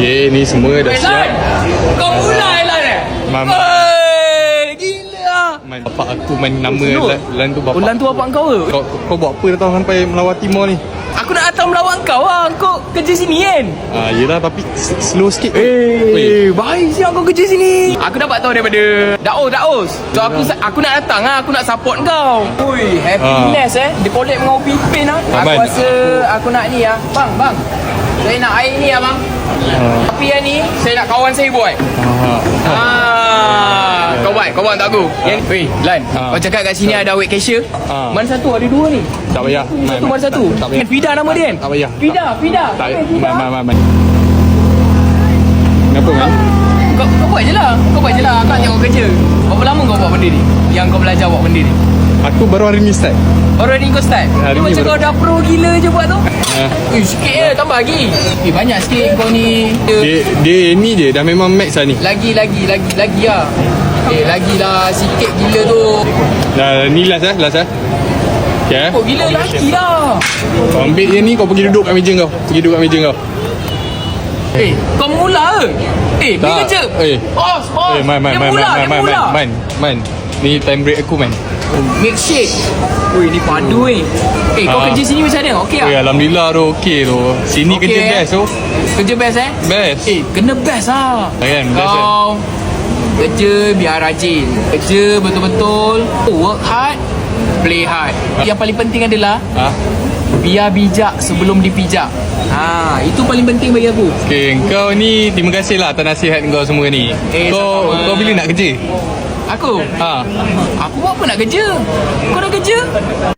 Okay, ni semua dah siap. Lan, kau mulai Lan eh? Mam. Wey, gila. Bapak aku main nama Lan tu bapak. Lan tu bapak kau ke? Kau buat apa datang sampai Melawat Timur ni? Aku nak datang melawan kau lah. Kau kerja sini kan? Yelah tapi slow sikit. Baik siap kau kerja sini. Aku dapat tahu daripada Daus. So aku nak datang lah. Aku nak support kau. Ui, happiness Dia collab dengan Upin lah. Aku rasa aku nak ni lah. Bang. Saya nak air ni lah bang. Tapi yang ni saya nak kawan saya buat. Kau buat tak aku? Weh, Lan, kau cakap kat sini ada awet cashier. Mana satu? Ada dua ni. Tak payah. Mana satu? Tak payah. Fida nama dia kan? Tak payah. Fida. Tak payah. Man. Kenapa man? Kau buat je lah. Kau nak tengok kerja. Berapa lama kau buat benda ni? Yang kau belajar buat benda ni? Aku baru hari ni start. Baru hari ni kau start? Hari Dia ni macam baru. kau dah pro gila je buat tu. Sikit je, tambah lagi. Banyak sikit kau ni. Dia ni je dah memang max lah ni. Lagi lah. Lagi lah sikit gila tu. Dah ni last lah. Okay. Kau gila lagi lah. Kau ambil je ni, kau pergi duduk kat meja kau. Kau mula ke? Pergi kerja. Pause. Dia mula. Man. Ni time break aku man. Milkshake. Ui, ni padu kau kerja sini macam mana? Okey tak? Alhamdulillah tu okey tu. Sini Okey, kerja best tu. Kerja best Best. Kena best lah. Kan, best Kau kerja biar rajin. Kerja betul-betul. Work hard, play hard. Yang paling penting adalah biar bijak sebelum dipijak. Itu paling penting bagi aku. Okay, kau ni terima kasih lah atas nasihat kau semua ni. Kau bila nak kerja? Aku? Aku buat apa nak kerja? Kau dah kerja?